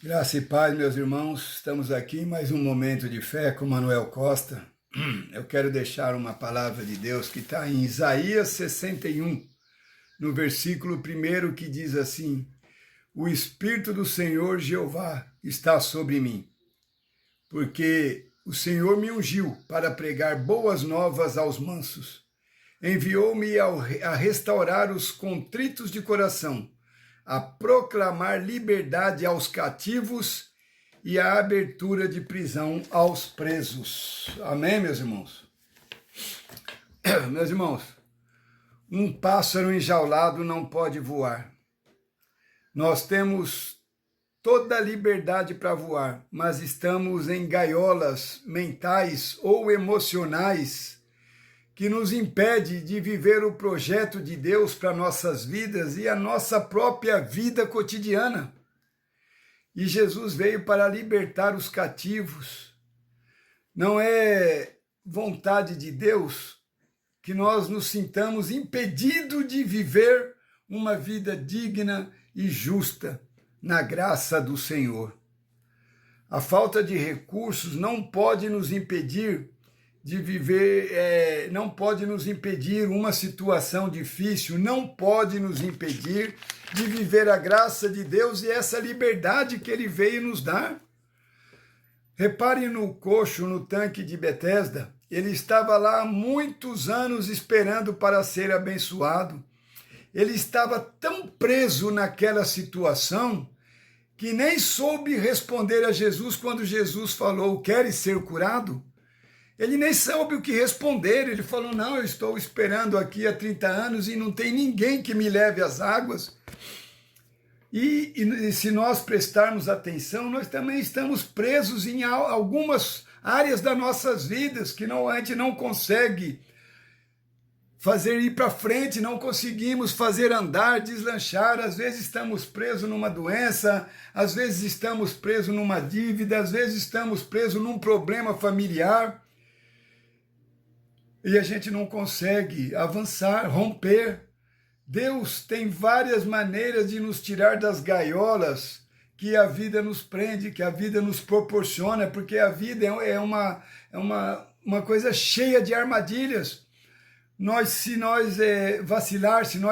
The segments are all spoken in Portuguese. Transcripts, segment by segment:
Graça e paz, meus irmãos. Estamos aqui em mais um momento de fé com Manuel Costa. Eu quero deixar uma palavra de Deus que está em Isaías 61, no versículo 1, que diz assim: O Espírito do Senhor Jeová está sobre mim, porque o Senhor me ungiu para pregar boas novas aos mansos. Enviou-me a restaurar os contritos de coração, a proclamar liberdade aos cativos e a abertura de prisão aos presos. Amém, meus irmãos? Meus irmãos, um pássaro enjaulado não pode voar. Nós temos toda a liberdade para voar, mas estamos em gaiolas mentais ou emocionais que nos impede de viver o projeto de Deus para nossas vidas e a nossa própria vida cotidiana. E Jesus veio para libertar os cativos. Não é vontade de Deus que nós nos sintamos impedidos de viver uma vida digna e justa na graça do Senhor. A falta de recursos não pode nos impedir de viver, não pode nos impedir uma situação difícil, não pode nos impedir de viver a graça de Deus e essa liberdade que Ele veio nos dar. Reparem no coxo, no tanque de Betesda, ele estava lá há muitos anos esperando para ser abençoado. Ele estava tão preso naquela situação que nem soube responder a Jesus quando Jesus falou: "Queres ser curado?" Ele nem soube o que responder, ele falou: "Não, eu estou esperando aqui há 30 anos e não tem ninguém que me leve às águas." E se nós prestarmos atenção, nós também estamos presos em algumas áreas das nossas vidas que a gente não consegue fazer ir para frente, não conseguimos fazer andar, deslanchar. Às vezes estamos presos numa doença, às vezes estamos presos numa dívida, às vezes estamos presos num problema familiar. E a gente não consegue avançar, romper. Deus tem várias maneiras de nos tirar das gaiolas que a vida nos prende, que a vida nos proporciona, porque a vida é uma coisa cheia de armadilhas. Se nós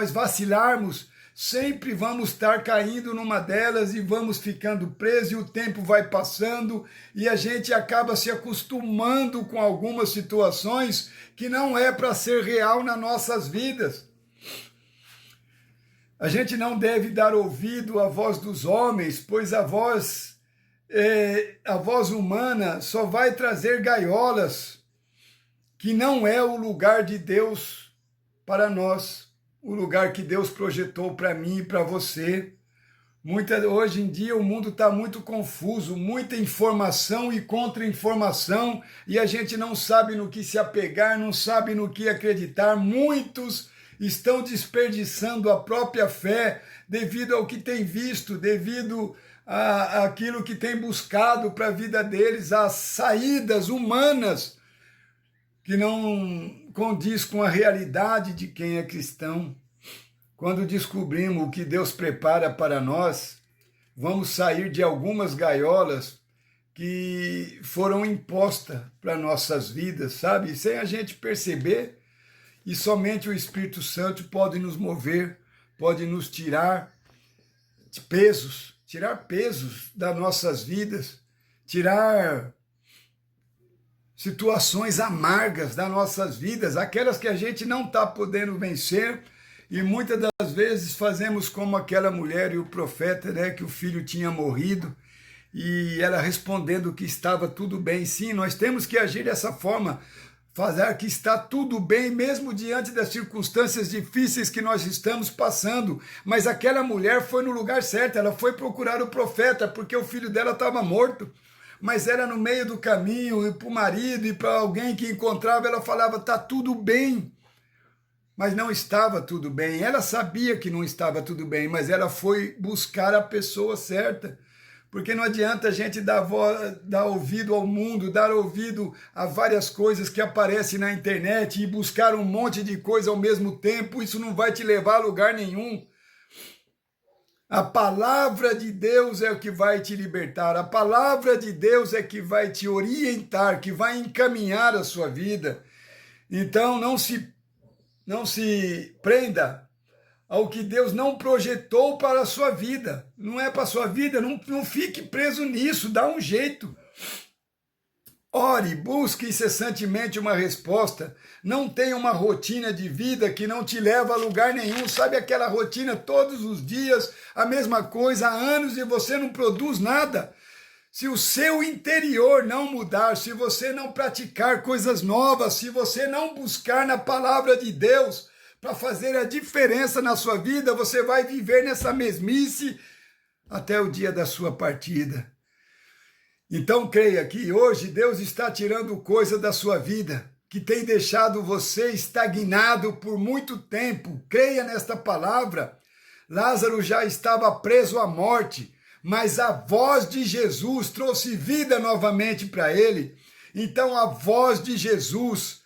vacilarmos, sempre vamos estar caindo numa delas e vamos ficando presos, e o tempo vai passando e a gente acaba se acostumando com algumas situações que não é para ser real nas nossas vidas. A gente não deve dar ouvido à voz dos homens, pois a voz humana só vai trazer gaiolas, que não é o lugar de Deus para nós, o lugar que Deus projetou para mim e para você. Hoje em dia o mundo está muito confuso, muita informação e contra-informação, e a gente não sabe no que se apegar, não sabe no que acreditar. Muitos estão desperdiçando a própria fé devido ao que tem visto, devido àquilo que tem buscado para a vida deles, as saídas humanas que não condiz com a realidade de quem é cristão. Quando descobrimos o que Deus prepara para nós, vamos sair de algumas gaiolas que foram impostas para nossas vidas, sabe? Sem a gente perceber, e somente o Espírito Santo pode nos mover, pode nos tirar pesos das nossas vidas, tirar situações amargas das nossas vidas, aquelas que a gente não está podendo vencer. E muitas das vezes fazemos como aquela mulher e o profeta, né, que o filho tinha morrido, e ela respondendo que estava tudo bem. Sim, nós temos que agir dessa forma, fazer que está tudo bem, mesmo diante das circunstâncias difíceis que nós estamos passando. Mas aquela mulher foi no lugar certo, ela foi procurar o profeta, porque o filho dela estava morto. Mas era no meio do caminho, e para o marido e para alguém que encontrava, ela falava: "Está tudo bem." Mas não estava tudo bem. Ela sabia que não estava tudo bem, mas ela foi buscar a pessoa certa. Porque não adianta a gente dar ouvido ao mundo, dar ouvido a várias coisas que aparecem na internet e buscar um monte de coisa ao mesmo tempo. Isso não vai te levar a lugar nenhum. A palavra de Deus é o que vai te libertar. A palavra de Deus é que vai te orientar, que vai encaminhar a sua vida. Então não se prenda ao que Deus não projetou para a sua vida. Não é para a sua vida, não fique preso nisso, dá um jeito. Ore, busque incessantemente uma resposta. Não tenha uma rotina de vida que não te leva a lugar nenhum. Sabe aquela rotina todos os dias, a mesma coisa há anos e você não produz nada? Se o seu interior não mudar, se você não praticar coisas novas, se você não buscar na palavra de Deus para fazer a diferença na sua vida, você vai viver nessa mesmice até o dia da sua partida. Então creia que hoje Deus está tirando coisa da sua vida que tem deixado você estagnado por muito tempo. Creia nesta palavra. Lázaro já estava preso à morte, mas a voz de Jesus trouxe vida novamente para ele. Então a voz de Jesus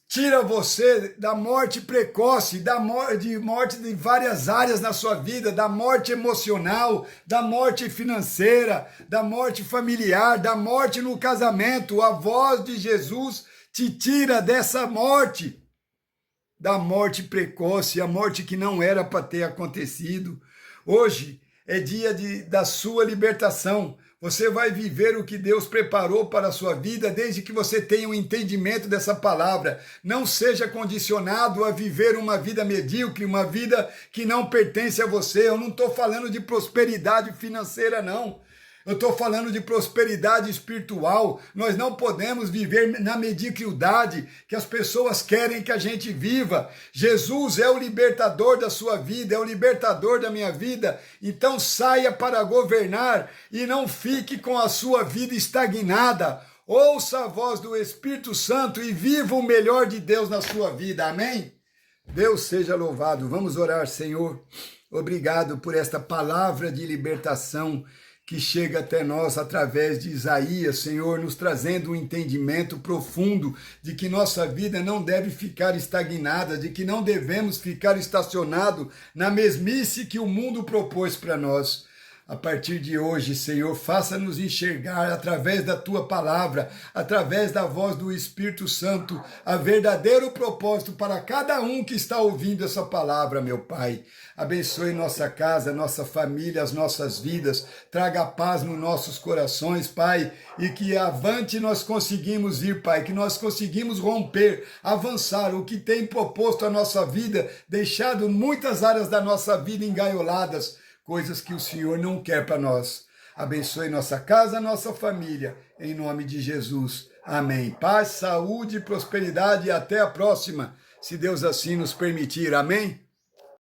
tira você da morte precoce, da morte de várias áreas na sua vida, da morte emocional, da morte financeira, da morte familiar, da morte no casamento. A voz de Jesus te tira dessa morte, da morte precoce, a morte que não era para ter acontecido. Hoje é dia da sua libertação. Você vai viver o que Deus preparou para a sua vida, desde que você tenha um entendimento dessa palavra. Não seja condicionado a viver uma vida medíocre, uma vida que não pertence a você. Eu não estou falando de prosperidade financeira, não. Eu estou falando de prosperidade espiritual. Nós não podemos viver na mediocridade que as pessoas querem que a gente viva. Jesus é o libertador da sua vida, é o libertador da minha vida. Então saia para governar e não fique com a sua vida estagnada. Ouça a voz do Espírito Santo e viva o melhor de Deus na sua vida. Amém? Deus seja louvado. Vamos orar, Senhor. Obrigado por esta palavra de libertação que chega até nós através de Isaías, Senhor, nos trazendo um entendimento profundo de que nossa vida não deve ficar estagnada, de que não devemos ficar estacionado na mesmice que o mundo propôs para nós. A partir de hoje, Senhor, faça-nos enxergar através da Tua palavra, através da voz do Espírito Santo, a verdadeiro propósito para cada um que está ouvindo essa palavra, meu Pai. Abençoe nossa casa, nossa família, as nossas vidas, traga paz nos nossos corações, Pai, e que avante nós conseguimos ir, Pai, que nós conseguimos romper, avançar o que tem proposto a nossa vida, deixado muitas áreas da nossa vida engaioladas, coisas que o Senhor não quer para nós. Abençoe nossa casa, nossa família, em nome de Jesus. Amém. Paz, saúde, prosperidade e até a próxima, se Deus assim nos permitir. Amém?